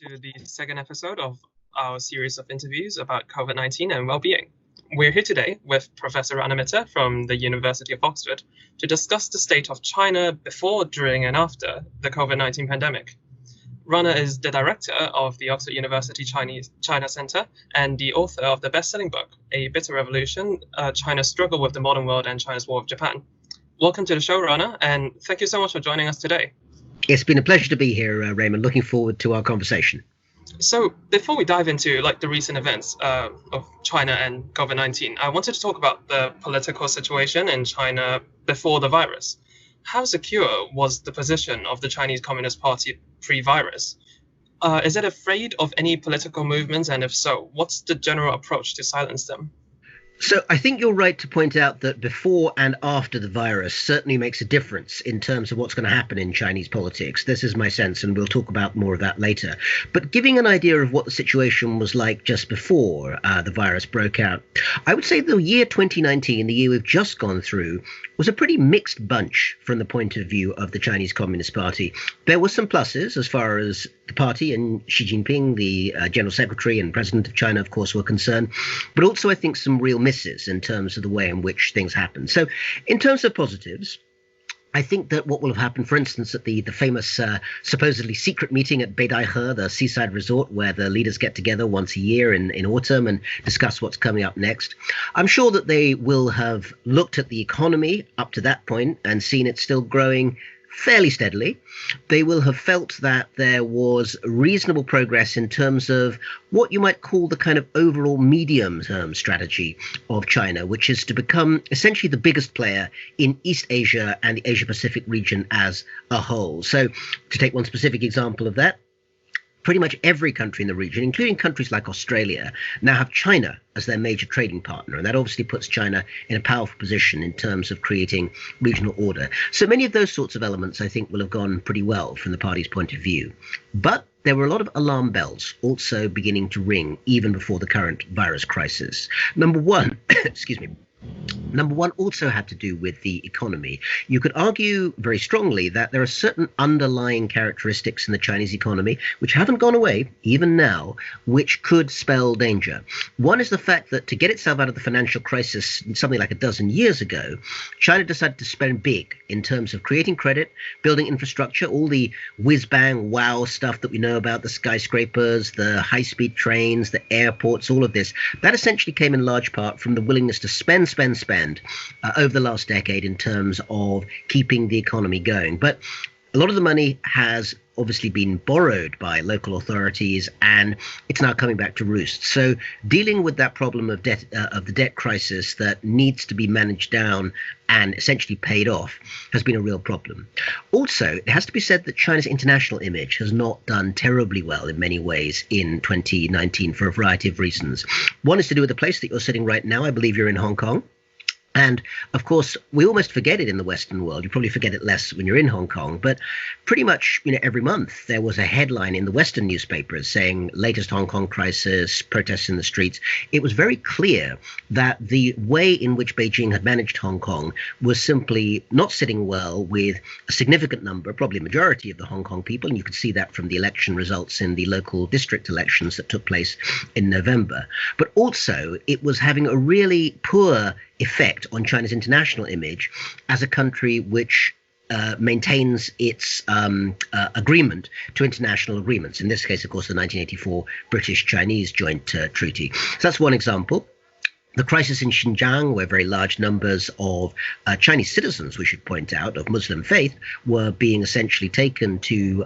to the second episode of our series of interviews about COVID-19 and well-being. We're here today with Professor Rana Mitter from the University of Oxford to discuss the state of China before, during, and after the COVID-19 pandemic. Rana is the director of the Oxford University China Center and the author of the best-selling book, A Bitter Revolution, China's Struggle with the Modern World and China's War with Japan. Welcome to the show, Rana, and thank you so much for joining us today. It's been a pleasure to be here, Raymond. Looking forward to our conversation. So before we dive into the recent events of China and COVID-19, I wanted to talk about the political situation in China before the virus. How secure was the position of the Chinese Communist Party pre-virus? Is it afraid of any political movements? And if so, what's the general approach to silence them? So I think you're right to point out that before and after the virus certainly makes a difference in terms of what's going to happen in Chinese politics. This is my sense, and we'll talk about more of that later. But giving an idea of what the situation was like just before the virus broke out, I would say the year 2019, the year we've just gone through, was a pretty mixed bunch from the point of view of the Chinese Communist Party. There were some pluses as far as the party and Xi Jinping, the General Secretary and President of China, of course, were concerned, but also I think some real misses in terms of the way in which things happened. So in terms of positives, I think that what will have happened, for instance, at the famous supposedly secret meeting at Beidaihe, the seaside resort where the leaders get together once a year in autumn and discuss what's coming up next, I'm sure that they will have looked at the economy up to that point and seen it still growing fairly steadily. They will have felt that there was reasonable progress in terms of what you might call the kind of overall medium-term strategy of China, which is to become essentially the biggest player in East Asia and the Asia-Pacific region as a whole. So to take one specific example of that, pretty much every country in the region, including countries like Australia, now have China as their major trading partner. And that obviously puts China in a powerful position in terms of creating regional order. So many of those sorts of elements, I think, will have gone pretty well from the party's point of view. But there were a lot of alarm bells also beginning to ring even before the current virus crisis. Number one, Number one also had to do with the economy. You could argue very strongly that there are certain underlying characteristics in the Chinese economy which haven't gone away, even now, which could spell danger. One is the fact that to get itself out of the financial crisis something like a dozen years ago, China decided to spend big in terms of creating credit, building infrastructure, all the whiz-bang, wow stuff that we know about, the skyscrapers, the high-speed trains, the airports, all of this. That essentially came in large part from the willingness to spend over the last decade in terms of keeping the economy going. But a lot of the money has obviously been borrowed by local authorities, and it's now coming back to roost. So dealing with that problem of debt, of the debt crisis that needs to be managed down and essentially paid off, has been a real problem. Also, it has to be said that China's international image has not done terribly well in many ways in 2019 for a variety of reasons. One is to do with the place that you're sitting right now. I believe you're in Hong Kong. And of course, we almost forget it in the Western world. You probably forget it less when you're in Hong Kong. But pretty much, every month there was a headline in the Western newspapers saying latest Hong Kong crisis, protests in the streets. It was very clear that the way in which Beijing had managed Hong Kong was simply not sitting well with a significant number, probably a majority of the Hong Kong people. And you could see that from the election results in the local district elections that took place in November. But also it was having a really poor effect on China's international image as a country which maintains its agreement to international agreements. In this case, of course, the 1984 British-Chinese Joint Treaty. So that's one example. The crisis in Xinjiang, where very large numbers of Chinese citizens, we should point out, of Muslim faith, were being essentially taken to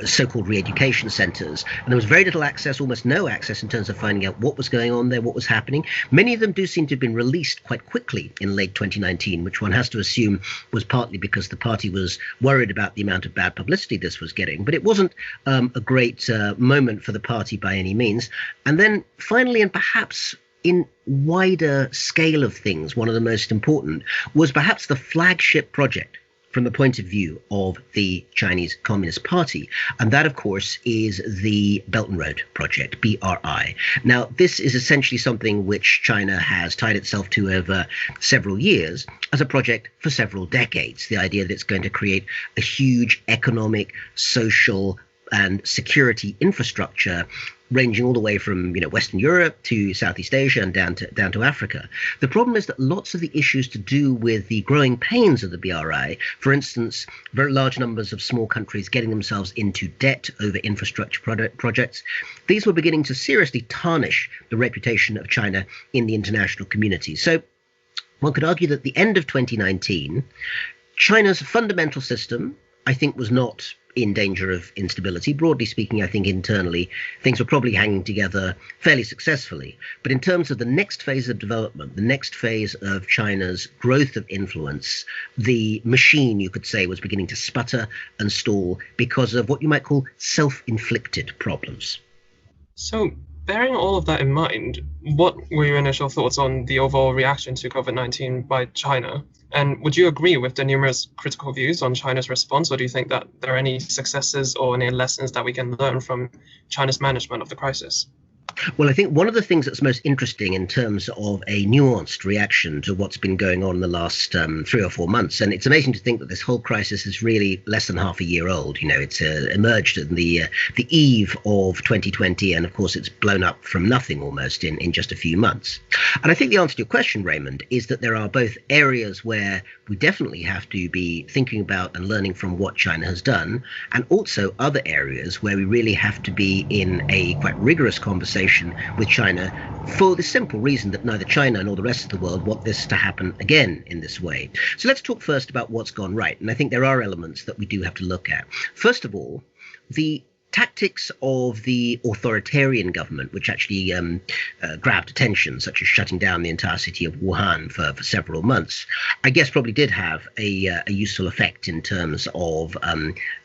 so-called re-education centers. And there was very little access, almost no access in terms of finding out what was going on there, what was happening. Many of them do seem to have been released quite quickly in late 2019, which one has to assume was partly because the party was worried about the amount of bad publicity this was getting. But it wasn't a great moment for the party by any means. And then finally, and perhaps in wider scale of things, one of the most important was perhaps the flagship project from the point of view of the Chinese Communist Party. And that, of course, is the Belt and Road Project, BRI. Now, this is essentially something which China has tied itself to over several years as a project for several decades. The idea that it's going to create a huge economic, social, and security infrastructure ranging all the way from Western Europe to Southeast Asia and down to Africa. The problem is that lots of the issues to do with the growing pains of the BRI, for instance, very large numbers of small countries getting themselves into debt over infrastructure projects, these were beginning to seriously tarnish the reputation of China in the international community. So one could argue that at the end of 2019, China's fundamental system, I think, was not in danger of instability. Broadly speaking, I think internally things were probably hanging together fairly successfully. But in terms of the next phase of development, the next phase of China's growth of influence, the machine, you could say, was beginning to sputter and stall because of what you might call self-inflicted problems. So, bearing all of that in mind, what were your initial thoughts on the overall reaction to COVID-19 by China? And would you agree with the numerous critical views on China's response, or do you think that there are any successes or any lessons that we can learn from China's management of the crisis? Well, I think one of the things that's most interesting in terms of a nuanced reaction to what's been going on in the last 3 or 4 months, and it's amazing to think that this whole crisis is really less than half a year old. It's emerged in the eve of 2020, and of course it's blown up from nothing almost in just a few months. And I think the answer to your question, Raymond, is that there are both areas where we definitely have to be thinking about and learning from what China has done, and also other areas where we really have to be in a quite rigorous conversation with China for the simple reason that neither China nor the rest of the world want this to happen again in this way. So let's talk first about what's gone right. And I think there are elements that we do have to look at. First of all, the tactics of the authoritarian government, which actually grabbed attention, such as shutting down the entire city of Wuhan for several months, I guess probably did have a useful effect in terms of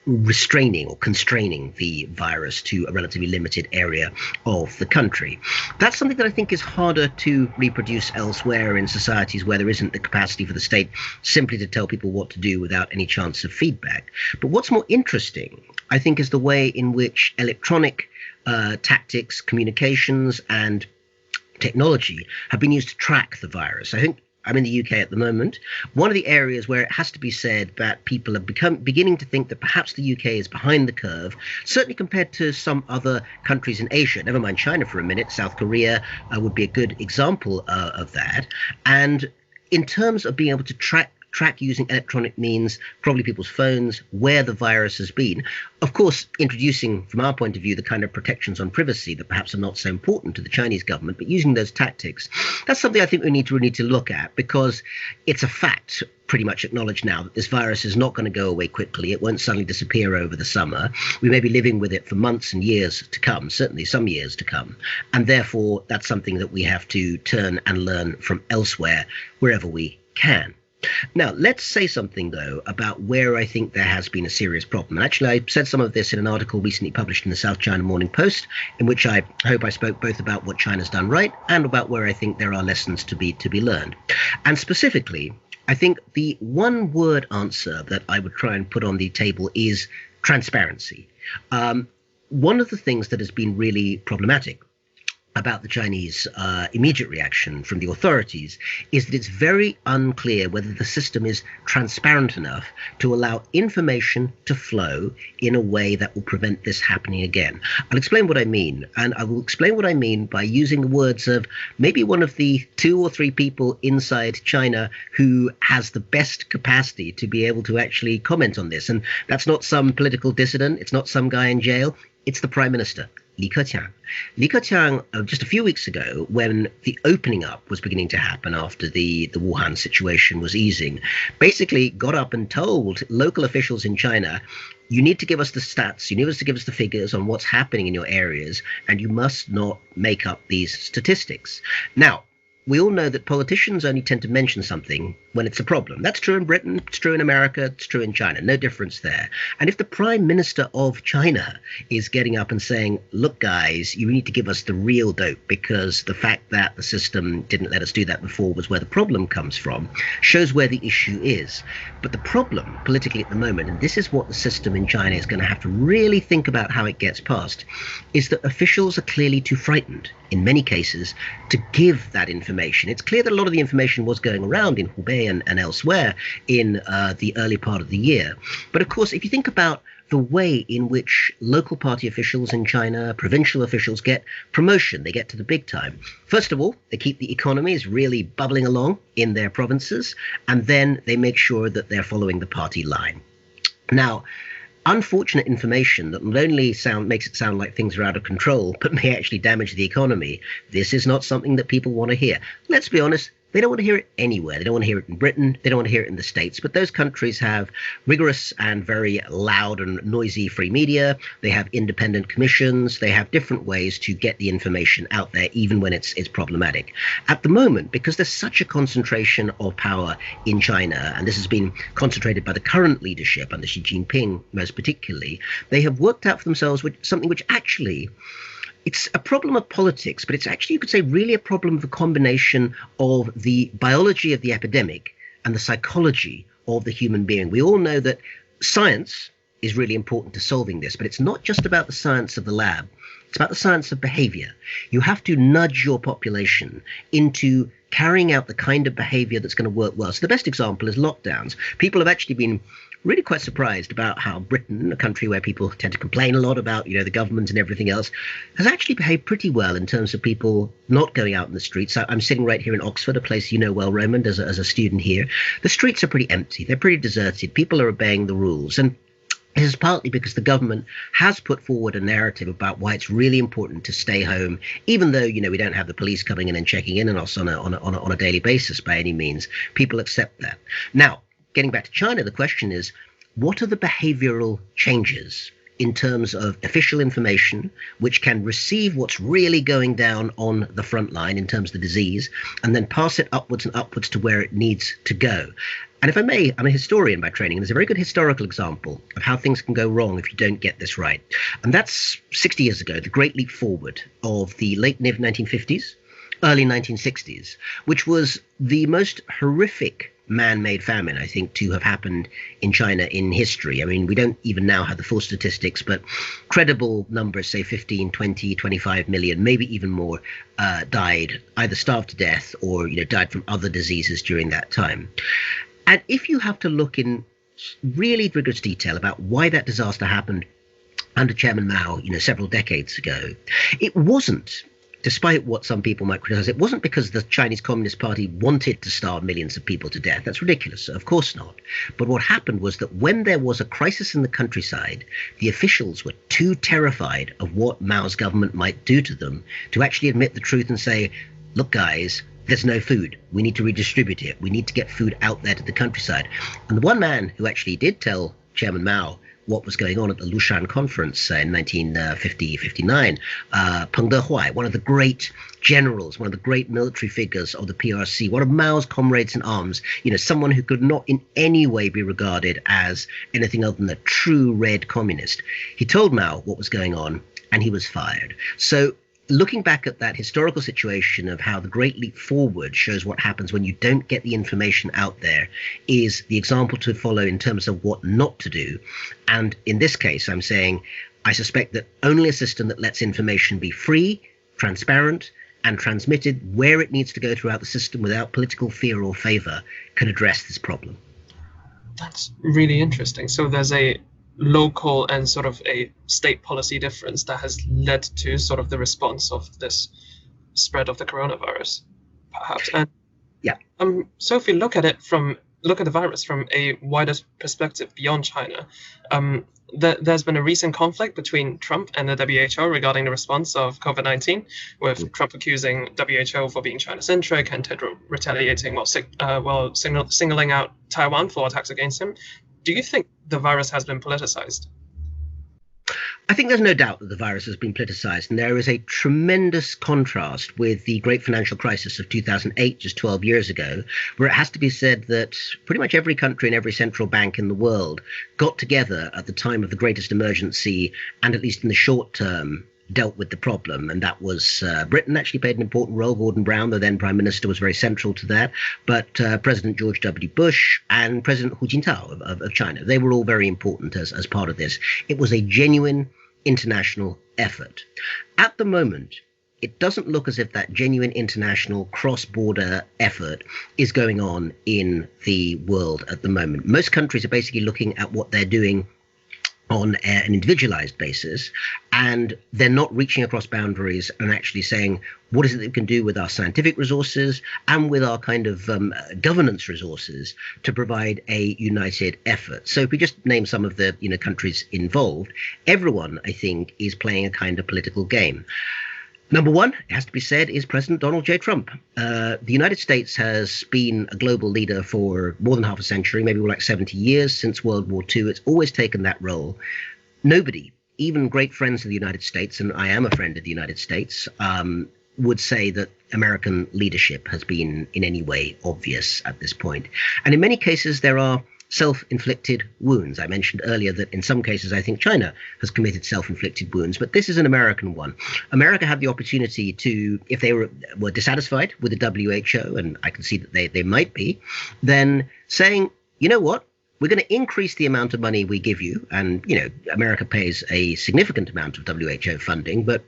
restraining or constraining the virus to a relatively limited area of the country. That's something that I think is harder to reproduce elsewhere in societies where there isn't the capacity for the state simply to tell people what to do without any chance of feedback. But what's more interesting, I think, is the way in which electronic tactics, communications, and technology have been used to track the virus. I think I'm in the UK at the moment. One of the areas where it has to be said that people are beginning to think that perhaps the UK is behind the curve, certainly compared to some other countries in Asia. Never mind China for a minute. South Korea would be a good example of that. And in terms of being able to track using electronic means, probably people's phones, where the virus has been. Of course, introducing, from our point of view, the kind of protections on privacy that perhaps are not so important to the Chinese government, but using those tactics, that's something I think we need to look at, because it's a fact pretty much acknowledged now that this virus is not going to go away quickly. It won't suddenly disappear over the summer. We may be living with it for months and years to come, certainly some years to come. And therefore, that's something that we have to turn and learn from elsewhere, wherever we can. Now, let's say something, though, about where I think there has been a serious problem. And actually, I said some of this in an article recently published in the South China Morning Post, in which I hope I spoke both about what China's done right and about where I think there are lessons to be learned. And specifically, I think the one-word answer that I would try and put on the table is transparency. One of the things that has been really problematic about the Chinese immediate reaction from the authorities is that it's very unclear whether the system is transparent enough to allow information to flow in a way that will prevent this happening again. I'll explain what I mean, and I will explain what I mean by using the words of maybe one of the 2 or 3 people inside China who has the best capacity to be able to actually comment on this. And that's not some political dissident, it's not some guy in jail, it's the Prime Minister, Li Keqiang. Li Keqiang, just a few weeks ago, when the opening up was beginning to happen after the Wuhan situation was easing, basically got up and told local officials in China, you need to give us the stats, you need to give us the figures on what's happening in your areas, and you must not make up these statistics. Now, we all know that politicians only tend to mention something when it's a problem. That's true in Britain, it's true in America, it's true in China, no difference there. And if the Prime Minister of China is getting up and saying, look, guys, you need to give us the real dope because the fact that the system didn't let us do that before was where the problem comes from, shows where the issue is. But the problem politically at the moment, and this is what the system in China is going to have to really think about how it gets past, is that officials are clearly too frightened, in many cases, to give that information. It's clear that a lot of the information was going around in Hubei and elsewhere in the early part of the year. But of course, if you think about the way in which local party officials in China, provincial officials get promotion. They get to the big time. First of all, they keep the economies really bubbling along in their provinces, and then they make sure that they're following the party line. Now, unfortunate information that not only makes it sound like things are out of control, but may actually damage the economy. This is not something that people want to hear. Let's be honest, they don't want to hear it anywhere. They don't want to hear it in Britain. They don't want to hear it in the States. But those countries have rigorous and very loud and noisy free media. They have independent commissions. They have different ways to get the information out there, even when it's problematic. At the moment, because there's such a concentration of power in China, and this has been concentrated by the current leadership under Xi Jinping most particularly, they have worked out for themselves something which actually, it's a problem of politics, but it's actually, you could say, really a problem of a combination of the biology of the epidemic and the psychology of the human being. We all know that science is really important to solving this, but it's not just about the science of the lab. It's about the science of behavior. You have to nudge your population into carrying out the kind of behavior that's going to work well. So the best example is lockdowns. People have actually been really quite surprised about how Britain, a country where people tend to complain a lot about, the government and everything else, has actually behaved pretty well in terms of people not going out in the streets. I'm sitting right here in Oxford, a place you know well, Raymond, as a student here. The streets are pretty empty. They're pretty deserted. People are obeying the rules. And this is partly because the government has put forward a narrative about why it's really important to stay home, even though, we don't have the police coming in and checking in on us on a daily basis by any means. People accept that. Now, getting back to China, the question is, what are the behavioral changes in terms of official information, which can receive what's really going down on the front line in terms of the disease, and then pass it upwards and upwards to where it needs to go? And if I may, I'm a historian by training, and there's a very good historical example of how things can go wrong if you don't get this right. And that's 60 years ago, the Great Leap Forward of the late 1950s, early 1960s, which was the most horrific man-made famine, I think, to have happened in China in history. I mean, we don't even now have the full statistics, but credible numbers say 15, 20, 25 million, maybe even more, died, either starved to death or, died from other diseases during that time. And if you have to look in really rigorous detail about why that disaster happened under Chairman Mao, several decades ago, it wasn't, despite what some people might criticize, it wasn't because the Chinese Communist Party wanted to starve millions of people to death. That's ridiculous. Of course not. But what happened was that when there was a crisis in the countryside, the officials were too terrified of what Mao's government might do to them to actually admit the truth and say, look, guys, there's no food. We need to redistribute it. We need to get food out there to the countryside. And the one man who actually did tell Chairman Mao what was going on at the Lushan conference in 1959, Peng Dehuai, one of the great generals, one of the great military figures of the PRC, one of Mao's comrades in arms, someone who could not in any way be regarded as anything other than a true red communist. He told Mao what was going on, and he was fired. So looking back at that historical situation of how the Great Leap Forward shows what happens when you don't get the information out there is the example to follow in terms of what not to do. And in this case, I'm saying I suspect that only a system that lets information be free, transparent, and transmitted where it needs to go throughout the system without political fear or favor can address this problem. That's really interesting. So there's a local and sort of a state policy difference that has led to sort of the response of this spread of the coronavirus, perhaps. And yeah. So if we look at the virus from a wider perspective beyond China, there's been a recent conflict between Trump and the WHO regarding the response of COVID-19, with Trump accusing WHO for being China-centric and retaliating while singling out Taiwan for attacks against him. Do you think the virus has been politicized? I think there's no doubt that the virus has been politicized, and there is a tremendous contrast with the great financial crisis of 2008, just 12 years ago, where it has to be said that pretty much every country and every central bank in the world got together at the time of the greatest emergency, and at least in the short term, dealt with the problem. And that was Britain actually played an important role. Gordon Brown, the then Prime Minister, was very central to that. But President George W. Bush and President Hu Jintao of China, they were all very important as part of this. It was a genuine international effort. At the moment, it doesn't look as if that genuine international cross-border effort is going on in the world at the moment. Most countries are basically looking at what they're doing on an individualized basis, and they're not reaching across boundaries and actually saying, what is it that we can do with our scientific resources and with our kind of governance resources to provide a united effort? So if we just name some of the countries involved, everyone, I think, is playing a kind of political game. Number one, it has to be said, is President Donald J. Trump. The United States has been a global leader for more than half a century, maybe more like 70 years, since World War II. It's always taken that role. Nobody, even great friends of the United States, and I am a friend of the United States, would say that American leadership has been in any way obvious at this point. And in many cases, there are self-inflicted wounds. I mentioned earlier that in some cases, I think China has committed self-inflicted wounds, but this is an American one. America had the opportunity to, if they were dissatisfied with the WHO, and I can see that they might be, then saying, you know what? We're going to increase the amount of money we give you. And, America pays a significant amount of WHO funding, but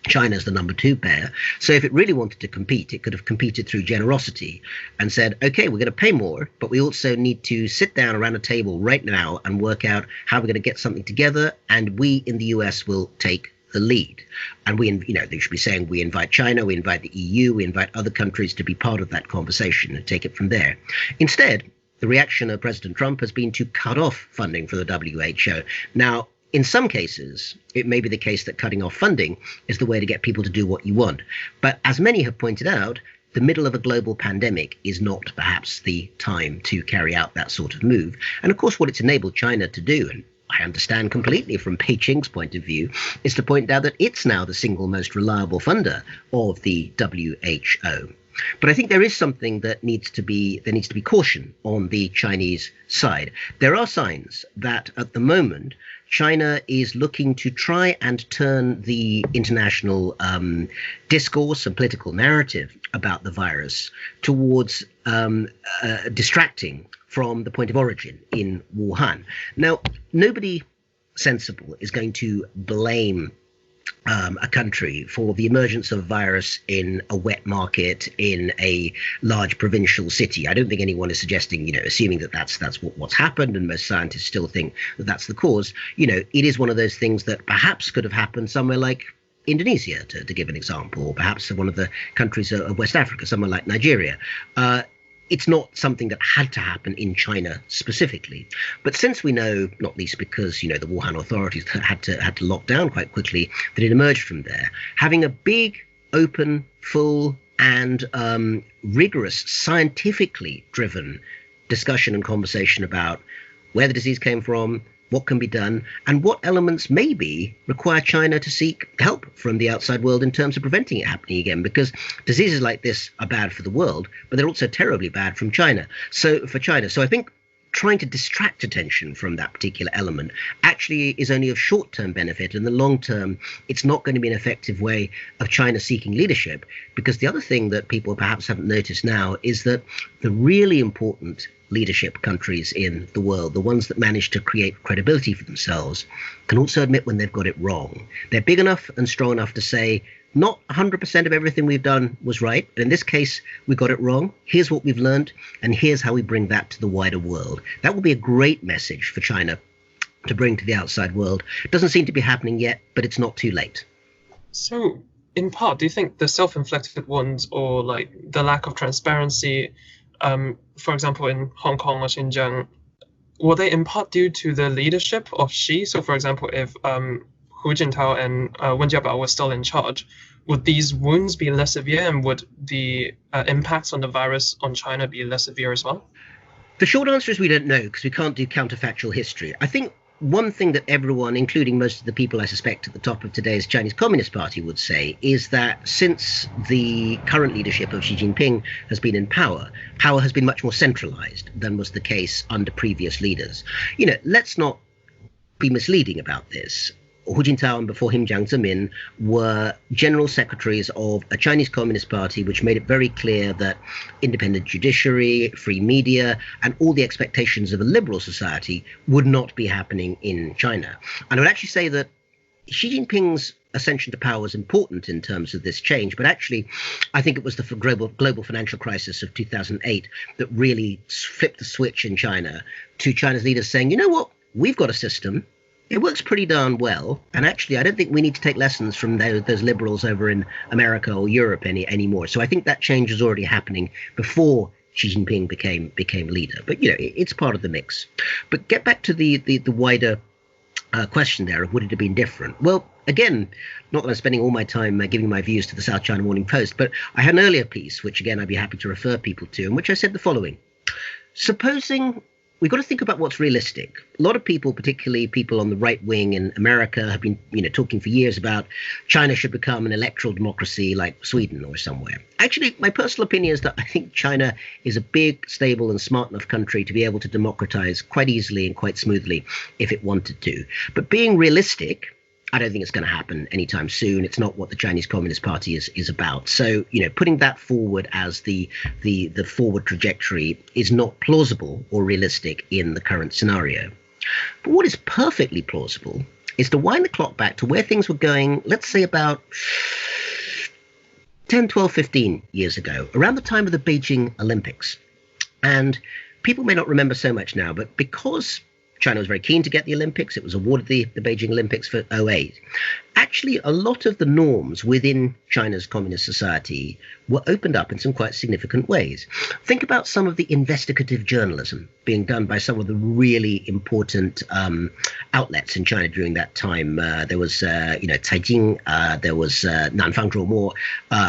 China's the number two payer. So if it really wanted to compete, it could have competed through generosity and said, okay, we're going to pay more, but we also need to sit down around a table right now and work out how we're going to get something together. And we in the US will take the lead. And they should be saying, we invite China, we invite the EU, we invite other countries to be part of that conversation and take it from there. Instead, the reaction of President Trump has been to cut off funding for the WHO. Now, in some cases, it may be the case that cutting off funding is the way to get people to do what you want. But as many have pointed out, the middle of a global pandemic is not perhaps the time to carry out that sort of move. And of course, what it's enabled China to do, and I understand completely from Beijing's point of view, is to point out that it's now the single most reliable funder of the WHO. But I think there is something that needs to be caution on the Chinese side. There are signs that at the moment, China is looking to try and turn the international discourse and political narrative about the virus towards distracting from the point of origin in Wuhan. Now, nobody sensible is going to blame a country for the emergence of a virus in a wet market in a large provincial city. I don't think anyone is suggesting, assuming that that's what's happened, and most scientists still think that that's the cause. It is one of those things that perhaps could have happened somewhere like Indonesia, to give an example, or perhaps one of the countries of West Africa, somewhere like Nigeria. It's not something that had to happen in China specifically. But since we know, not least because, the Wuhan authorities had to lock down quite quickly, that it emerged from there, having a big, open, full and rigorous, scientifically driven discussion and conversation about where the disease came from, what can be done, and what elements maybe require China to seek help from the outside world in terms of preventing it happening again, because diseases like this are bad for the world, but they're also terribly bad for China. So I think trying to distract attention from that particular element actually is only of short-term benefit. In the long term, it's not going to be an effective way of China seeking leadership, because the other thing that people perhaps haven't noticed now is that the really important leadership countries in the world, the ones that manage to create credibility for themselves, can also admit when they've got it wrong. They're big enough and strong enough to say, not 100% of everything we've done was right, but in this case, we got it wrong. Here's what we've learned, and here's how we bring that to the wider world. That will be a great message for China to bring to the outside world. It doesn't seem to be happening yet, but it's not too late. So, in part, do you think the self-inflicted wounds or like the lack of transparency, for example, in Hong Kong or Xinjiang, were they in part due to the leadership of Xi? So, for example, if Hu Jintao and Wen Jiabao were still in charge, would these wounds be less severe, and would the impacts on the virus on China be less severe as well? The short answer is we don't know, because we can't do counterfactual history. I think one thing that everyone, including most of the people I suspect at the top of today's Chinese Communist Party, would say is that since the current leadership of Xi Jinping has been in power, power has been much more centralized than was the case under previous leaders. Let's not be misleading about this. Hu Jintao and before him Jiang Zemin were general secretaries of a Chinese Communist Party, which made it very clear that independent judiciary, free media, and all the expectations of a liberal society would not be happening in China. And I would actually say that Xi Jinping's ascension to power was important in terms of this change, but actually I think it was the global financial crisis of 2008 that really flipped the switch in China to China's leaders saying, you know what, we've got a system. It works pretty darn well, and actually, I don't think we need to take lessons from those liberals over in America or Europe anymore. So I think that change is already happening before Xi Jinping became leader. But it's part of the mix. But get back to the wider question there of would it have been different? Well, again, not that I'm spending all my time giving my views to the South China Morning Post, but I had an earlier piece, which again I'd be happy to refer people to, in which I said the following: supposing we've got to think about what's realistic. A lot of people, particularly people on the right wing in America, have been, talking for years about China should become an electoral democracy like Sweden or somewhere. Actually, my personal opinion is that I think China is a big, stable, and smart enough country to be able to democratize quite easily and quite smoothly if it wanted to. But being realistic, I don't think it's going to happen anytime soon. It's not what the Chinese Communist Party is about. So, putting that forward as the forward trajectory is not plausible or realistic in the current scenario. But what is perfectly plausible is to wind the clock back to where things were going, let's say about 10, 12, 15 years ago, around the time of the Beijing Olympics. And people may not remember so much now, but because China was very keen to get the Olympics, it was awarded the Beijing Olympics for '08. Actually, a lot of the norms within China's communist society were opened up in some quite significant ways. Think about some of the investigative journalism being done by some of the really important outlets in China during that time. There was, Caijing, there was Nanfang Zhuomo,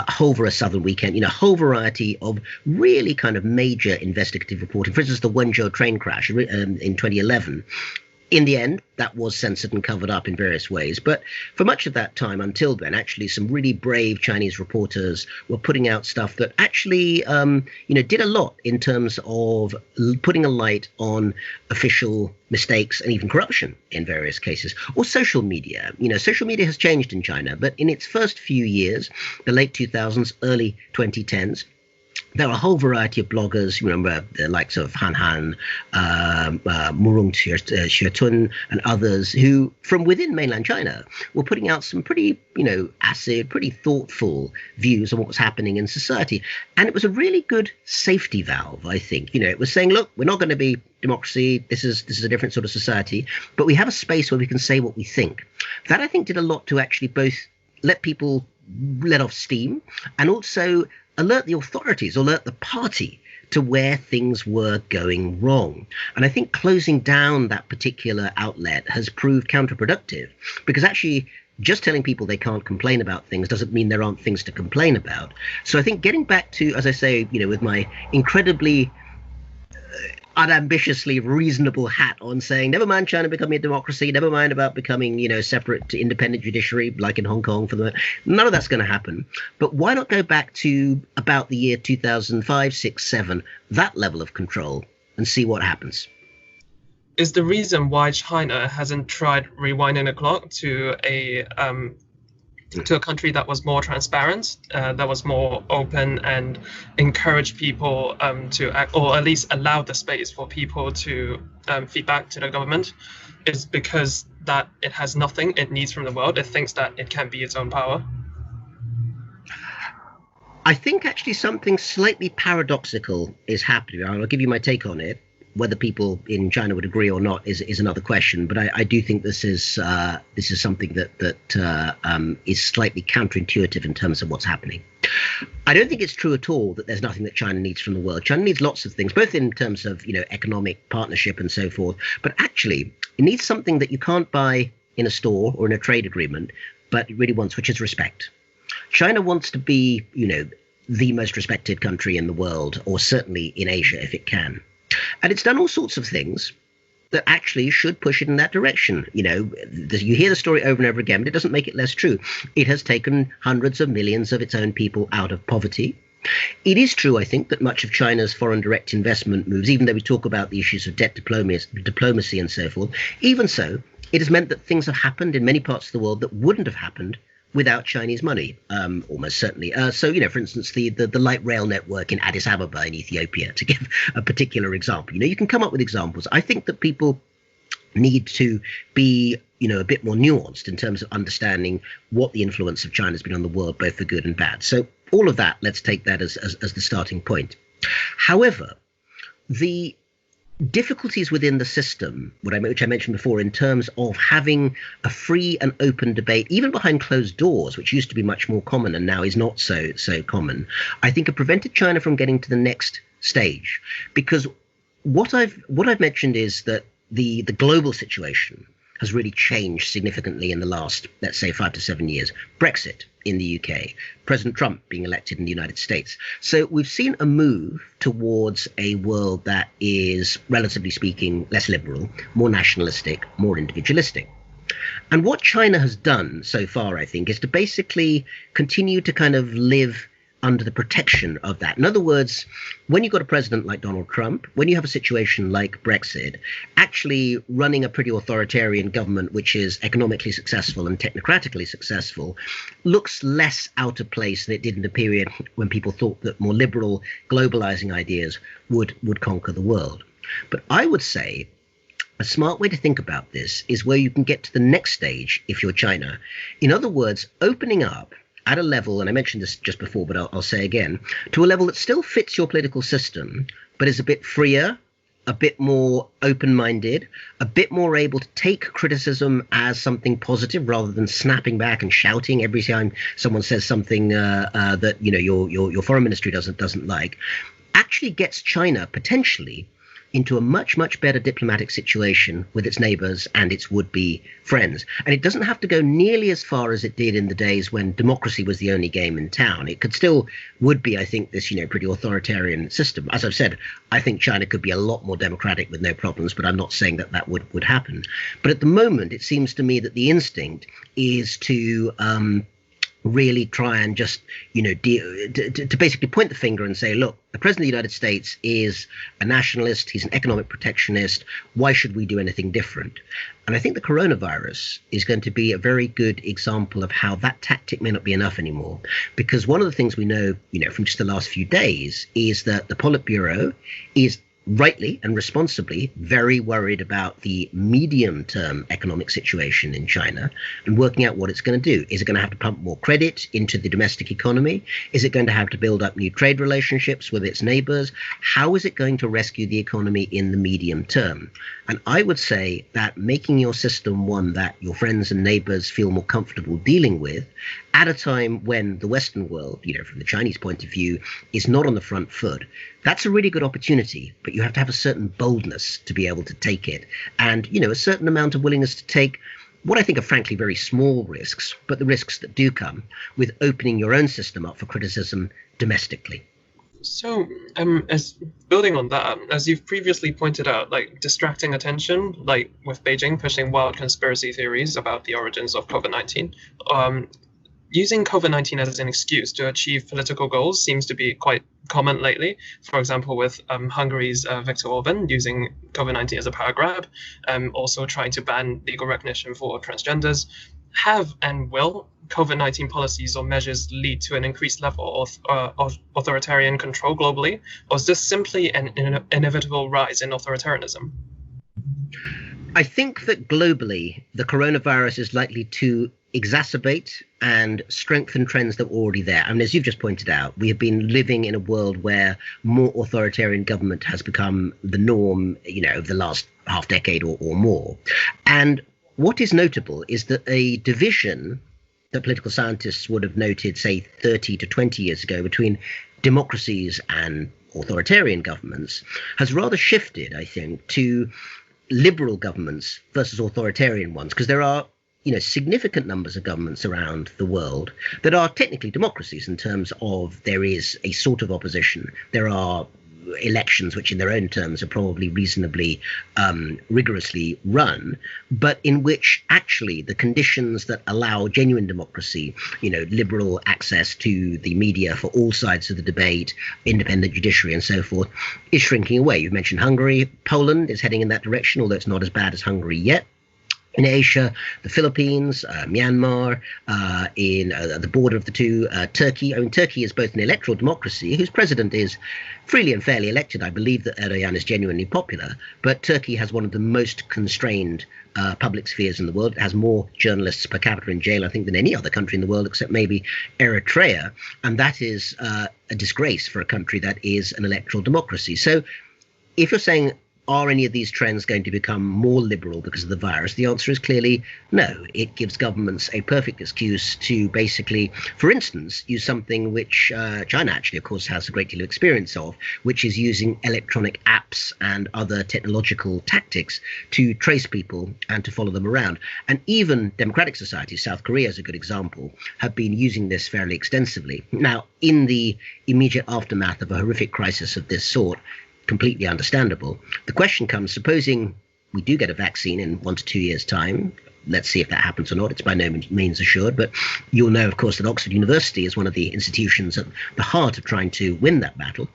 Hover, A Southern Weekend, a whole variety of really kind of major investigative reporting. For instance, the Wenzhou train crash in 2011. In the end, that was censored and covered up in various ways. But for much of that time until then, actually, some really brave Chinese reporters were putting out stuff that actually, did a lot in terms of putting a light on official mistakes and even corruption in various cases. Or social media. Social media has changed in China, but in its first few years, the late 2000s, early 2010s, there are a whole variety of bloggers, you remember the likes of Han Han, Murong Xuetun, and others who, from within mainland China, were putting out some pretty, acid, pretty thoughtful views on what was happening in society. And it was a really good safety valve, I think. It was saying, look, we're not going to be democracy. This is a different sort of society, but we have a space where we can say what we think. That, I think, did a lot to actually both let people let off steam and also alert the authorities, alert the party to where things were going wrong. And I think closing down that particular outlet has proved counterproductive, because actually just telling people they can't complain about things doesn't mean there aren't things to complain about. So I think getting back to, as I say, with my incredibly unambitiously reasonable hat on, saying never mind China becoming a democracy, never mind about becoming separate independent judiciary like in Hong Kong, none of that's going to happen. But why not go back to about the year 2005, 6, 7, that level of control, and see what happens? Is the reason why China hasn't tried rewinding the clock to a country that was more transparent, that was more open, and encourage people to act, or at least allow the space for people to feed back to the government, is because that it has nothing it needs from the world. It thinks that it can be its own power. I think actually something slightly paradoxical is happening. I'll give you my take on it. Whether people in China would agree or not is another question. But I do think this is something that is slightly counterintuitive in terms of what's happening. I don't think it's true at all that there's nothing that China needs from the world. China needs lots of things, both in terms of economic partnership and so forth. But actually, it needs something that you can't buy in a store or in a trade agreement, but it really wants, which is respect. China wants to be, the most respected country in the world, or certainly in Asia if it can. And it's done all sorts of things that actually should push it in that direction. You hear the story over and over again, but it doesn't make it less true. It has taken hundreds of millions of its own people out of poverty. It is true, I think, that much of China's foreign direct investment moves, even though we talk about the issues of debt diplomacy and so forth, even so, it has meant that things have happened in many parts of the world that wouldn't have happened without Chinese money, almost certainly. So, for instance, the light rail network in Addis Ababa in Ethiopia, to give a particular example. You can come up with examples. I think that people need to be, a bit more nuanced in terms of understanding what the influence of China has been on the world, both for good and bad. So all of that, let's take that as the starting point. However, the difficulties within the system, which I mentioned before, in terms of having a free and open debate, even behind closed doors, which used to be much more common and now is not so common, I think have prevented China from getting to the next stage. Because what I've mentioned is that the global situation has really changed significantly in the last, let's say, 5 to 7 years. Brexit in the UK, President Trump being elected in the United States. So we've seen a move towards a world that is, relatively speaking, less liberal, more nationalistic, more individualistic. And what China has done so far, I think, is to basically continue to kind of live under the protection of that. In other words, when you've got a president like Donald Trump, when you have a situation like Brexit, actually running a pretty authoritarian government which is economically successful and technocratically successful looks less out of place than it did in the period when people thought that more liberal, globalizing ideas would conquer the world. But I would say a smart way to think about this is where you can get to the next stage if you're China. In other words, opening up at a level, and I mentioned this just before, but I'll say again, to a level that still fits your political system, but is a bit freer, a bit more open-minded, a bit more able to take criticism as something positive rather than snapping back and shouting every time someone says something that your foreign ministry doesn't like, actually gets China potentially into a much, much better diplomatic situation with its neighbors and its would-be friends. And it doesn't have to go nearly as far as it did in the days when democracy was the only game in town. It would be, I think, this, pretty authoritarian system. As I've said, I think China could be a lot more democratic with no problems, but I'm not saying that would happen. But at the moment, it seems to me that the instinct is to really try and just, to basically point the finger and say, look, the president of the United States is a nationalist. He's an economic protectionist. Why should we do anything different? And I think the coronavirus is going to be a very good example of how that tactic may not be enough anymore. Because one of the things we know, from just the last few days is that the Politburo is rightly and responsibly very worried about the medium-term economic situation in China and working out what it's going to do. Is it going to have to pump more credit into the domestic economy? Is it going to have to build up new trade relationships with its neighbors? How is it going to rescue the economy in the medium term? And I would say that making your system one that your friends and neighbors feel more comfortable dealing with at a time when the Western world, from the Chinese point of view, is not on the front foot, that's a really good opportunity, but you have to have a certain boldness to be able to take it. And, a certain amount of willingness to take what I think are frankly very small risks, but the risks that do come with opening your own system up for criticism domestically. So, as building on that, as you've previously pointed out, like distracting attention, like with Beijing pushing wild conspiracy theories about the origins of COVID-19, using COVID-19 as an excuse to achieve political goals seems to be quite common lately. For example, with Hungary's Viktor Orban using COVID-19 as a power grab, also trying to ban legal recognition for transgenders. Have and will COVID-19 policies or measures lead to an increased level of authoritarian control globally, or is this simply an inevitable rise in authoritarianism? I think that globally, the coronavirus is likely to exacerbate and strengthen trends that were already there. I mean, as you've just pointed out, we have been living in a world where more authoritarian government has become the norm, over the last half decade or more. And what is notable is that a division that political scientists would have noted, say, 30 to 20 years ago between democracies and authoritarian governments has rather shifted, I think, to liberal governments versus authoritarian ones, because there are significant numbers of governments around the world that are technically democracies in terms of there is a sort of opposition. There are elections which in their own terms are probably reasonably rigorously run, but in which actually the conditions that allow genuine democracy, liberal access to the media for all sides of the debate, independent judiciary and so forth, is shrinking away. You mentioned Hungary. Poland is heading in that direction, although it's not as bad as Hungary yet. In Asia, the Philippines, Myanmar, in the border of the two, Turkey. I mean, Turkey is both an electoral democracy whose president is freely and fairly elected. I believe that Erdogan is genuinely popular, but Turkey has one of the most constrained public spheres in the world. It has more journalists per capita in jail, I think, than any other country in the world except maybe Eritrea. And that is a disgrace for a country that is an electoral democracy. So if you're saying are any of these trends going to become more liberal because of the virus? The answer is clearly no. It gives governments a perfect excuse to basically, for instance, use something which China actually, of course, has a great deal of experience of, which is using electronic apps and other technological tactics to trace people and to follow them around. And even democratic societies, South Korea is a good example, have been using this fairly extensively. Now, in the immediate aftermath of a horrific crisis of this sort, completely understandable. The question comes, supposing we do get a vaccine in 1 to 2 years' time, let's see if that happens or not, it's by no means assured, but you'll know, of course, that Oxford University is one of the institutions at the heart of trying to win that battle.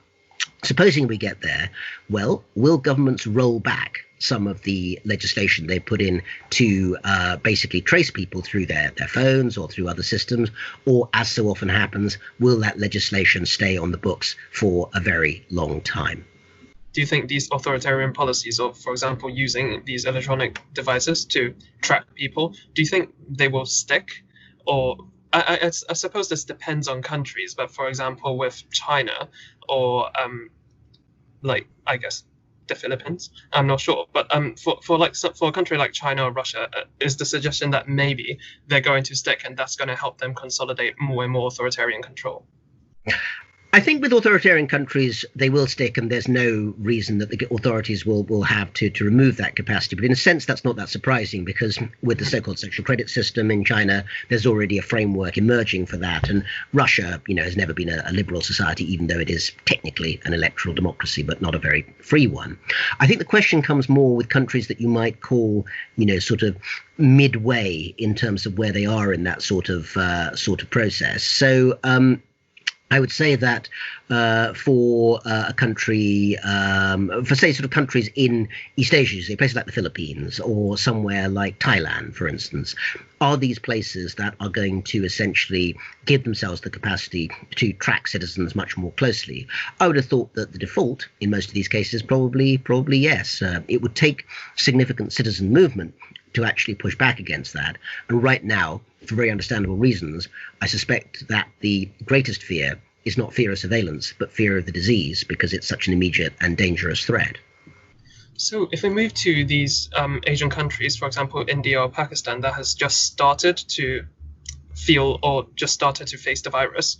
Supposing we get there, well, will governments roll back some of the legislation they put in to basically trace people through their phones or through other systems, or, as so often happens, will that legislation stay on the books for a very long time? Do you think these authoritarian policies, or for example, using these electronic devices to track people, do you think they will stick? Or I suppose this depends on countries, but for example, with China or I guess the Philippines, I'm not sure. But for a country like China or Russia, is the suggestion that maybe they're going to stick and that's going to help them consolidate more and more authoritarian control? I think with authoritarian countries, they will stick, and there's no reason that the authorities will have to remove that capacity. But in a sense, that's not that surprising, because with the so-called social credit system in China, there's already a framework emerging for that. And Russia, has never been a liberal society, even though it is technically an electoral democracy, but not a very free one. I think the question comes more with countries that you might call, sort of midway in terms of where they are in that sort of process. So, I would say that for a country, for say sort of countries in East Asia, say places like the Philippines or somewhere like Thailand, for instance, are these places that are going to essentially give themselves the capacity to track citizens much more closely? I would have thought that the default in most of these cases probably yes. It would take significant citizen movement to actually push back against that. And right now, for very understandable reasons, I suspect that the greatest fear is not fear of surveillance, but fear of the disease, because it's such an immediate and dangerous threat. So if we move to these Asian countries, for example, India or Pakistan, that has just started to feel or just started to face the virus,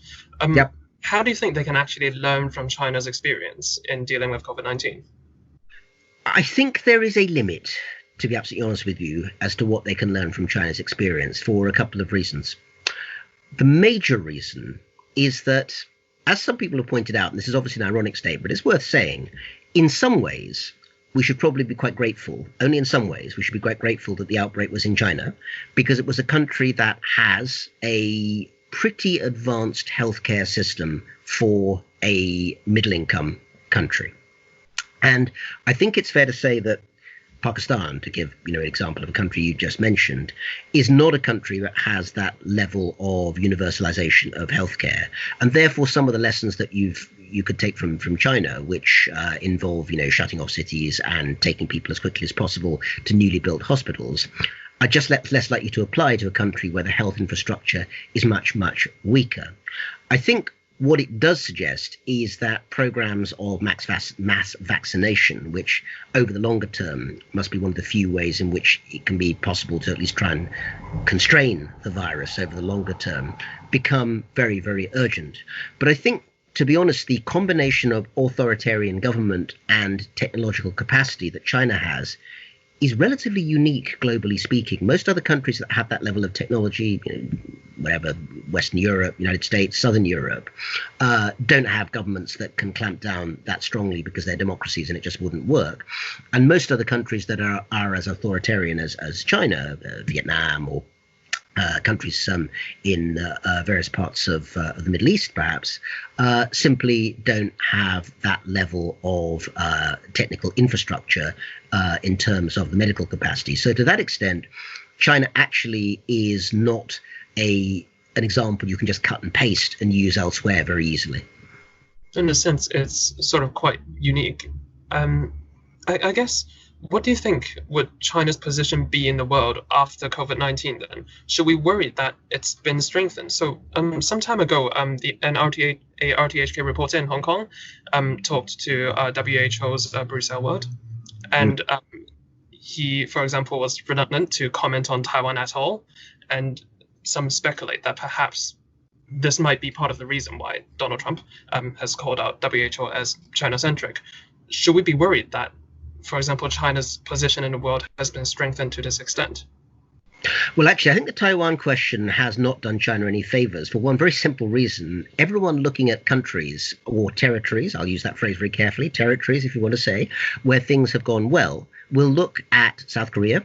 how do you think they can actually learn from China's experience in dealing with COVID-19? I think there is a limit, to be absolutely honest with you, as to what they can learn from China's experience, for a couple of reasons. The major reason is that, as some people have pointed out, and this is obviously an ironic statement, but it's worth saying, in some ways, we should probably be quite grateful, only in some ways, we should be quite grateful that the outbreak was in China, because it was a country that has a pretty advanced healthcare system for a middle-income country. And I think it's fair to say that Pakistan, to give an example of a country you just mentioned, is not a country that has that level of universalization of healthcare, and therefore some of the lessons that you could take from China, which involve shutting off cities and taking people as quickly as possible to newly built hospitals, are just less likely to apply to a country where the health infrastructure is much weaker. I think what it does suggest is that programs of mass vaccination, which over the longer term must be one of the few ways in which it can be possible to at least try and constrain the virus over the longer term, become very, very urgent. But I think, to be honest, the combination of authoritarian government and technological capacity that China has is relatively unique, globally speaking. Most other countries that have that level of technology, whatever, Western Europe, United States, Southern Europe, don't have governments that can clamp down that strongly because they're democracies and it just wouldn't work. And most other countries that are as authoritarian as China, Vietnam, or countries in various parts of the Middle East, perhaps, simply don't have that level of technical infrastructure in terms of the medical capacity. So to that extent, China actually is not an example you can just cut and paste and use elsewhere very easily. In a sense, it's sort of quite unique. I guess, what do you think would China's position be in the world after COVID-19 then? Should we worry that it's been strengthened? So some time ago, an RTHK reporter in Hong Kong talked to WHO's Bruce Aylward, And he, for example, was reluctant to comment on Taiwan at all. And some speculate that perhaps this might be part of the reason why Donald Trump has called out WHO as China-centric. Should we be worried that, for example, China's position in the world has been strengthened to this extent? Well, actually, I think the Taiwan question has not done China any favors for one very simple reason. Everyone looking at countries or territories, I'll use that phrase very carefully, territories, if you want to say, where things have gone well, will look at South Korea,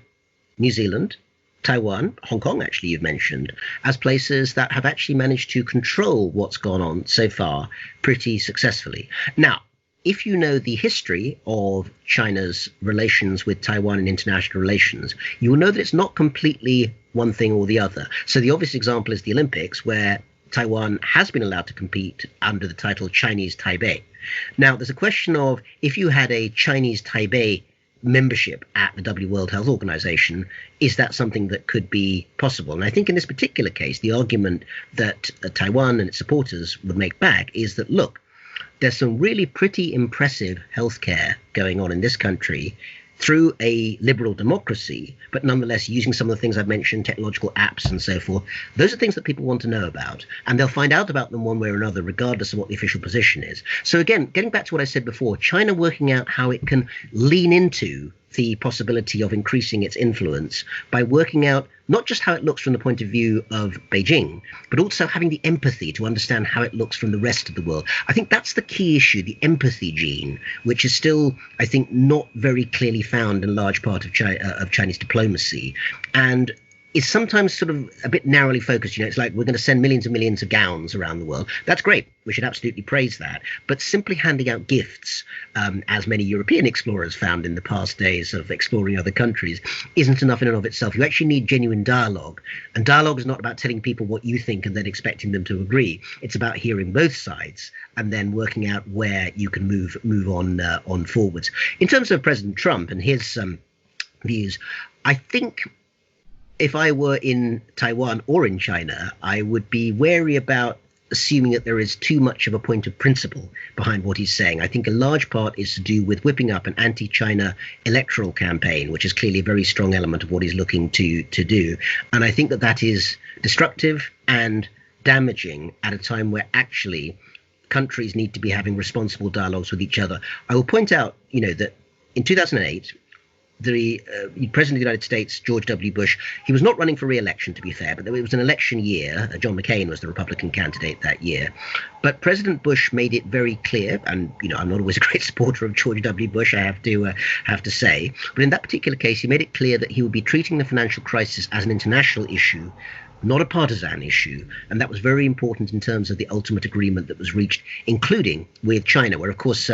New Zealand, Taiwan, Hong Kong, actually, you've mentioned, as places that have actually managed to control what's gone on so far pretty successfully. Now, if you know the history of China's relations with Taiwan in international relations, you will know that it's not completely one thing or the other. So the obvious example is the Olympics, where Taiwan has been allowed to compete under the title Chinese Taipei. Now, there's a question of if you had a Chinese Taipei membership at the World Health Organization, is that something that could be possible? And I think in this particular case, the argument that Taiwan and its supporters would make back is that, look, there's some really pretty impressive healthcare going on in this country through a liberal democracy, but nonetheless using some of the things I've mentioned, technological apps and so forth. Those are things that people want to know about, and they'll find out about them one way or another, regardless of what the official position is. So again, getting back to what I said before, China working out how it can lean into the possibility of increasing its influence by working out not just how it looks from the point of view of Beijing, but also having the empathy to understand how it looks from the rest of the world. I think that's the key issue, the empathy gene, which is still, I think, not very clearly found in a large part of Chinese diplomacy. And is sometimes sort of a bit narrowly focused. You know, it's like we're going to send millions and millions of gowns around the world. That's great. We should absolutely praise that. But simply handing out gifts, as many European explorers found in the past days of exploring other countries, isn't enough in and of itself. You actually need genuine dialogue. And dialogue is not about telling people what you think and then expecting them to agree. It's about hearing both sides and then working out where you can move on forwards. In terms of President Trump and his views, I think if I were in Taiwan or in China, I would be wary about assuming that there is too much of a point of principle behind what he's saying. I think a large part is to do with whipping up an anti-China electoral campaign, which is clearly a very strong element of what he's looking to do. And I think that that is destructive and damaging at a time where actually countries need to be having responsible dialogues with each other. I will point out, you know, that in 2008, the President of the United States, George W. Bush, he was not running for re-election, to be fair, but it was an election year. John McCain was the Republican candidate that year. But President Bush made it very clear, and, you know, I'm not always a great supporter of George W. Bush, I have to say, but in that particular case, he made it clear that he would be treating the financial crisis as an international issue, not a partisan issue. And that was very important in terms of the ultimate agreement that was reached, including with China, where, of course,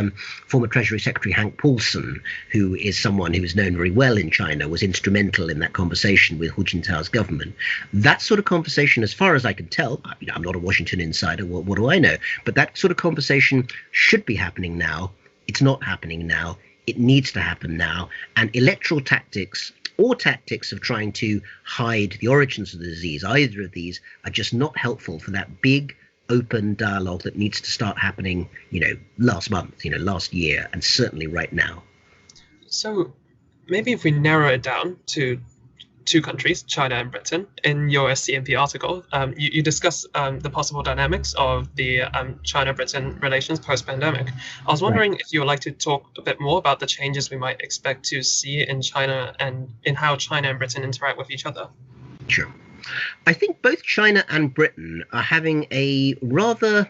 former Treasury Secretary Hank Paulson, who is someone who is known very well in China, was instrumental in that conversation with Hu Jintao's government. That sort of conversation, as far as I can tell, you know, I'm not a Washington insider, what do I know? But that sort of conversation should be happening now. It's not happening now. It needs to happen now. And electoral tactics or tactics of trying to hide the origins of the disease, either of these are just not helpful for that big open dialogue that needs to start happening, you know, last month, you know, last year, and certainly right now. So maybe if we narrow it down to two countries, China and Britain, in your SCMP article, you discuss the possible dynamics of the China-Britain relations post-pandemic. I was wondering if you would like to talk a bit more about the changes we might expect to see in China and in how China and Britain interact with each other. Sure. I think both China and Britain are having a rather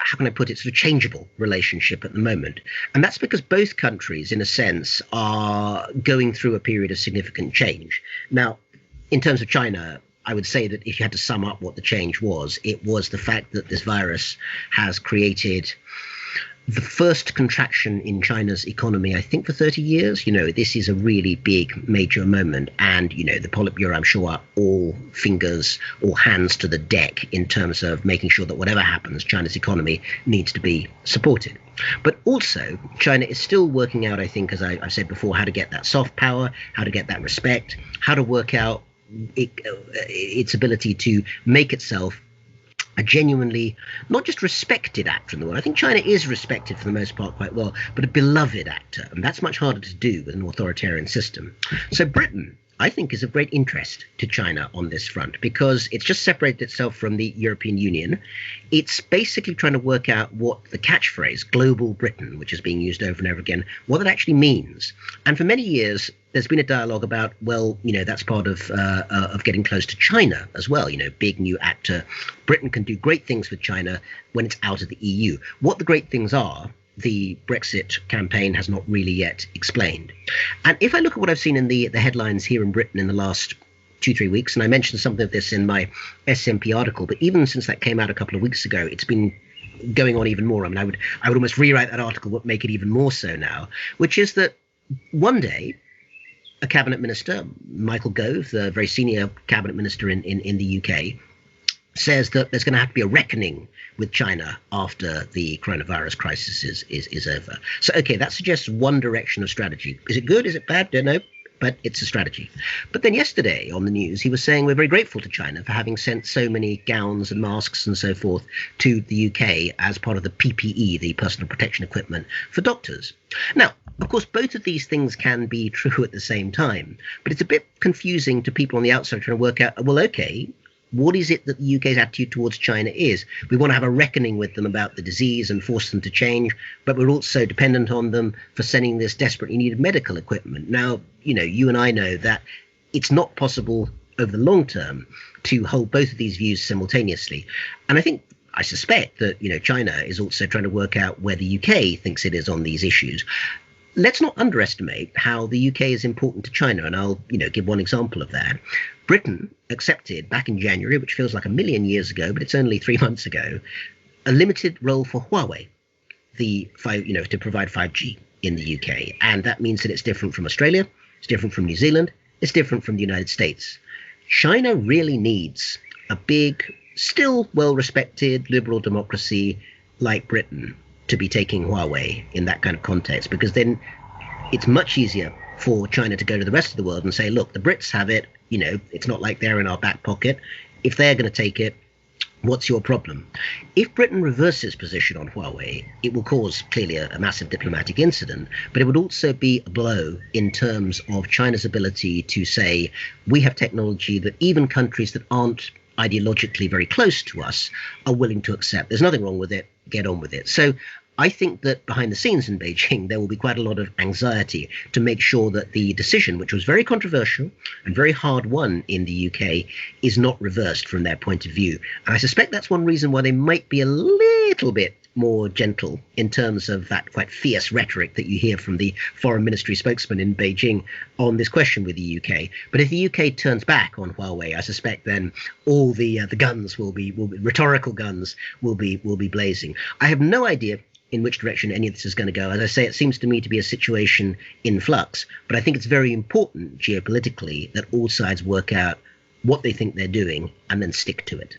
how can I put it, sort of changeable relationship at the moment. And that's because both countries, in a sense, are going through a period of significant change. Now, in terms of China, I would say that if you had to sum up what the change was, it was the fact that this virus has created the first contraction in China's economy, I think, for 30 years. You know, this is a really big, major moment. And, you know, the Politburo, I'm sure, are all fingers, all hands to the deck in terms of making sure that whatever happens, China's economy needs to be supported. But also, China is still working out, I think, as I said before, how to get that soft power, how to get that respect, how to work out its ability to make itself a genuinely, not just respected actor in the world. I think China is respected for the most part quite well, but a beloved actor. And that's much harder to do with an authoritarian system. So Britain, I think, is of great interest to China on this front because it's just separated itself from the European Union. It's basically trying to work out what the catchphrase, global Britain, which is being used over and over again, what it actually means. And for many years, there's been a dialogue about, well, that's part of getting close to China as well. Big new actor. Britain can do great things with China when it's out of the EU. What the great things are, the Brexit campaign has not really yet explained. And if I look at what I've seen in the headlines here in Britain in the last 2-3 weeks, and I mentioned something of this in my SMP article, but even since that came out a couple of weeks ago, it's been going on even more. I mean, I would almost rewrite that article, but make it even more so now, which is that one day a cabinet minister, Michael Gove, the very senior cabinet minister in the UK, says that there's going to have to be a reckoning with China after the coronavirus crisis is over. So, okay, that suggests one direction of strategy. Is it good? Is it bad? Don't know. But it's a strategy. But then yesterday on the news, he was saying we're very grateful to China for having sent so many gowns and masks and so forth to the UK as part of the PPE, the personal protection equipment for doctors. Now, of course, both of these things can be true at the same time, but it's a bit confusing to people on the outside trying to work out, well, okay, what is it that the UK's attitude towards China is? We want to have a reckoning with them about the disease and force them to change, but we're also dependent on them for sending this desperately needed medical equipment. Now, you and I know that it's not possible over the long term to hold both of these views simultaneously. And I suspect that, China is also trying to work out where the UK thinks it is on these issues. Let's not underestimate how the UK is important to China, and I'll, give one example of that. Britain accepted back in January, which feels like a million years ago, but it's only 3 months ago, a limited role for Huawei, to provide 5G in the UK. And that means that it's different from Australia, it's different from New Zealand, it's different from the United States. China really needs a big, still well-respected liberal democracy like Britain to be taking Huawei in that kind of context, because then it's much easier for China to go to the rest of the world and say, look, the Brits have it, it's not like they're in our back pocket. If they're going to take it, what's your problem? If Britain reverses position on Huawei, it will cause clearly a massive diplomatic incident, but it would also be a blow in terms of China's ability to say, we have technology that even countries that aren't ideologically very close to us are willing to accept. There's nothing wrong with it. Get on with it. So I think that behind the scenes in Beijing, there will be quite a lot of anxiety to make sure that the decision, which was very controversial and very hard won in the UK, is not reversed from their point of view. And I suspect that's one reason why they might be a little bit more gentle in terms of that quite fierce rhetoric that you hear from the foreign ministry spokesman in Beijing on this question with the UK. But if the UK turns back on Huawei, I suspect then all the guns will be rhetorical guns will be blazing. I have no idea in which direction any of this is going to go. As I say, it seems to me to be a situation in flux, but I think it's very important geopolitically that all sides work out what they think they're doing and then stick to it.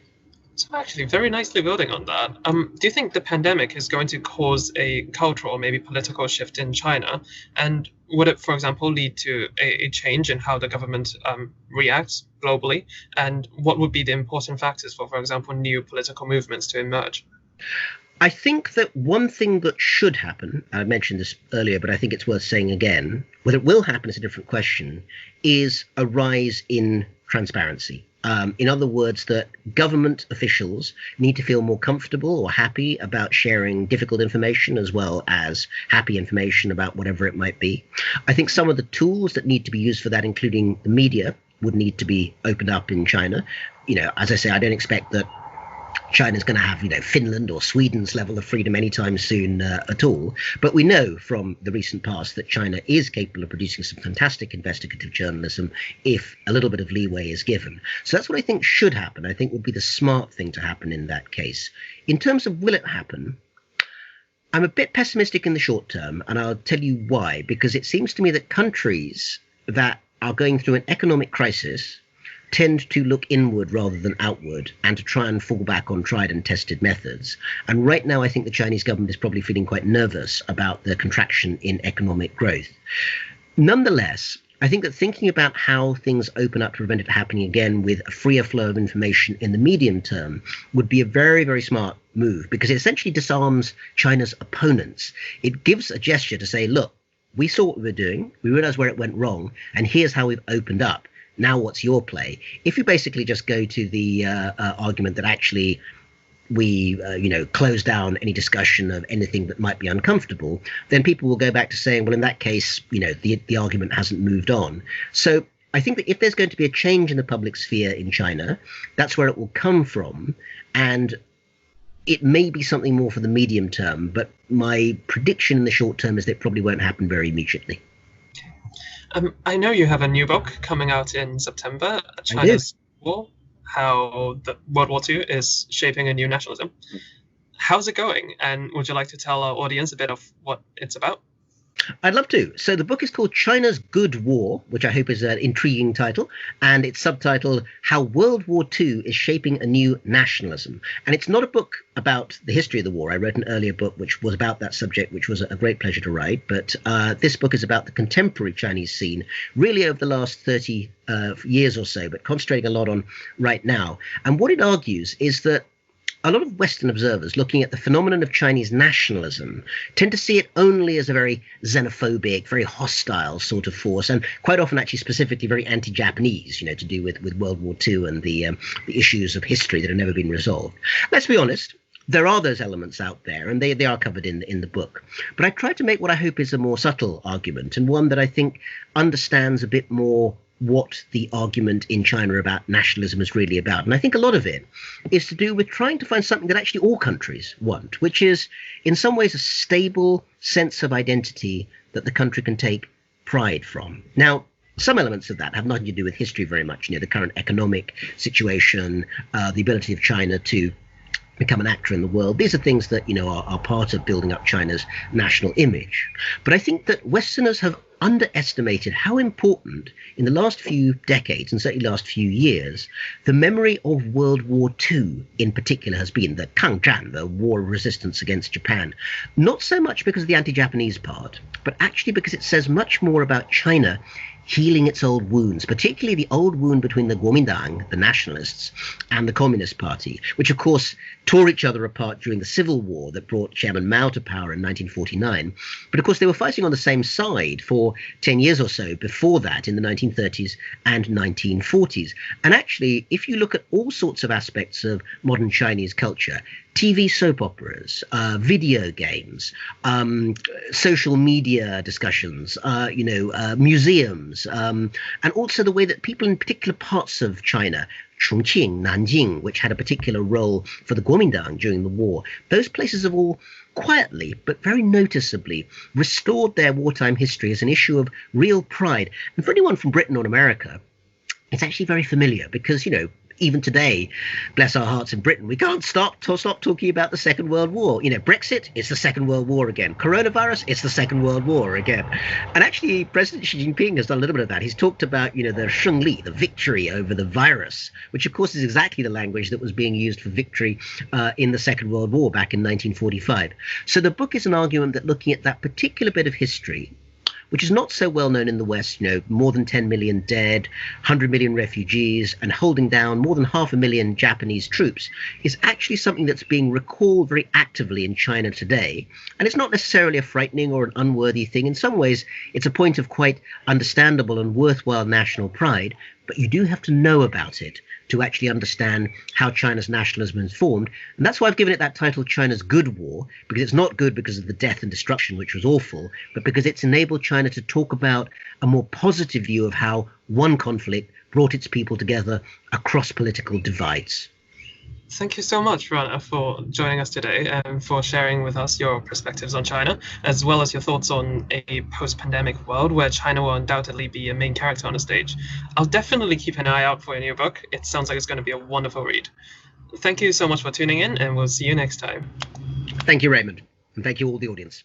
So actually, very nicely building on that, do you think the pandemic is going to cause a cultural or maybe political shift in China? And would it, for example, lead to a change in how the government reacts globally? And what would be the important factors for example, new political movements to emerge? I think that one thing that should happen, I mentioned this earlier, but I think it's worth saying again, whether it will happen is a different question, is a rise in transparency. In other words, that government officials need to feel more comfortable or happy about sharing difficult information as well as happy information about whatever it might be. I think some of the tools that need to be used for that, including the media, would need to be opened up in China. As I say, I don't expect that China's going to have, Finland or Sweden's level of freedom anytime soon at all. But we know from the recent past that China is capable of producing some fantastic investigative journalism if a little bit of leeway is given. So that's what I think should happen. I think would be the smart thing to happen in that case. In terms of will it happen, I'm a bit pessimistic in the short term, and I'll tell you why. Because it seems to me that countries that are going through an economic crisis tend to look inward rather than outward and to try and fall back on tried and tested methods. And right now, I think the Chinese government is probably feeling quite nervous about the contraction in economic growth. Nonetheless, I think that thinking about how things open up to prevent it happening again with a freer flow of information in the medium term would be a very, very smart move, because it essentially disarms China's opponents. It gives a gesture to say, look, we saw what we were doing, we realized where it went wrong, and here's how we've opened up. Now what's your play? If you basically just go to the argument that actually we close down any discussion of anything that might be uncomfortable, then people will go back to saying, well, in that case, the argument hasn't moved on. So I think that if there's going to be a change in the public sphere in China, that's where it will come from. And it may be something more for the medium term, but my prediction in the short term is that it probably won't happen very immediately. I know you have a new book coming out in September, China's War, how the World War II is shaping a new nationalism. How's it going? And would you like to tell our audience a bit of what it's about? I'd love to. So the book is called China's Good War, which I hope is an intriguing title, and it's subtitled How World War II is Shaping a New Nationalism. And it's not a book about the history of the war. I wrote an earlier book which was about that subject, which was a great pleasure to write. But this book is about the contemporary Chinese scene, really over the last 30 years or so, but concentrating a lot on right now. And what it argues is that a lot of Western observers looking at the phenomenon of Chinese nationalism tend to see it only as a very xenophobic, very hostile sort of force, and quite often actually specifically very anti-Japanese, to do with World War II and the issues of history that have never been resolved. Let's be honest. There are those elements out there, and they are covered in the book. But I try to make what I hope is a more subtle argument, and one that I think understands a bit more what the argument in China about nationalism is really about. And I think a lot of it is to do with trying to find something that actually all countries want, which is in some ways a stable sense of identity that the country can take pride from. Now, some elements of that have nothing to do with history very much, the current economic situation, the ability of China to become an actor in the world. These are things that, are part of building up China's national image. But I think that Westerners have underestimated how important in the last few decades, and certainly last few years, the memory of World War II in particular has been, the Kangzhan, the war of resistance against Japan. Not so much because of the anti-Japanese part, but actually because it says much more about China healing its old wounds, particularly the old wound between the Kuomintang, the nationalists, and the Communist Party, which of course tore each other apart during the Civil War that brought Chairman Mao to power in 1949. But of course they were fighting on the same side for 10 years or so before that, in the 1930s and 1940s. And actually, if you look at all sorts of aspects of modern Chinese culture, TV soap operas, video games, social media discussions, museums, and also the way that people in particular parts of China, Chongqing, Nanjing, which had a particular role for the Kuomintang during the war, those places have all quietly but very noticeably restored their wartime history as an issue of real pride. And for anyone from Britain or America, it's actually very familiar because, even today, bless our hearts in Britain, we can't stop talking about the Second World War. Brexit, it's the Second World War again. Coronavirus, it's the Second World War again. And actually, President Xi Jinping has done a little bit of that. He's talked about, the Shengli, the victory over the virus, which of course is exactly the language that was being used for victory in the Second World War back in 1945. So the book is an argument that looking at that particular bit of history, which is not so well known in the West, more than 10 million dead, 100 million refugees, and holding down more than 500,000 Japanese troops, is actually something that's being recalled very actively in China today. And it's not necessarily a frightening or an unworthy thing. In some ways, it's a point of quite understandable and worthwhile national pride, but you do have to know about it to actually understand how China's nationalism is formed. And that's why I've given it that title, China's Good War, because it's not good because of the death and destruction, which was awful, but because it's enabled China to talk about a more positive view of how one conflict brought its people together across political divides. Thank you so much, Rana, for joining us today and for sharing with us your perspectives on China, as well as your thoughts on a post-pandemic world where China will undoubtedly be a main character on the stage. I'll definitely keep an eye out for your new book. It sounds like it's going to be a wonderful read. Thank you so much for tuning in, and we'll see you next time. Thank you, Raymond, and thank you all the audience.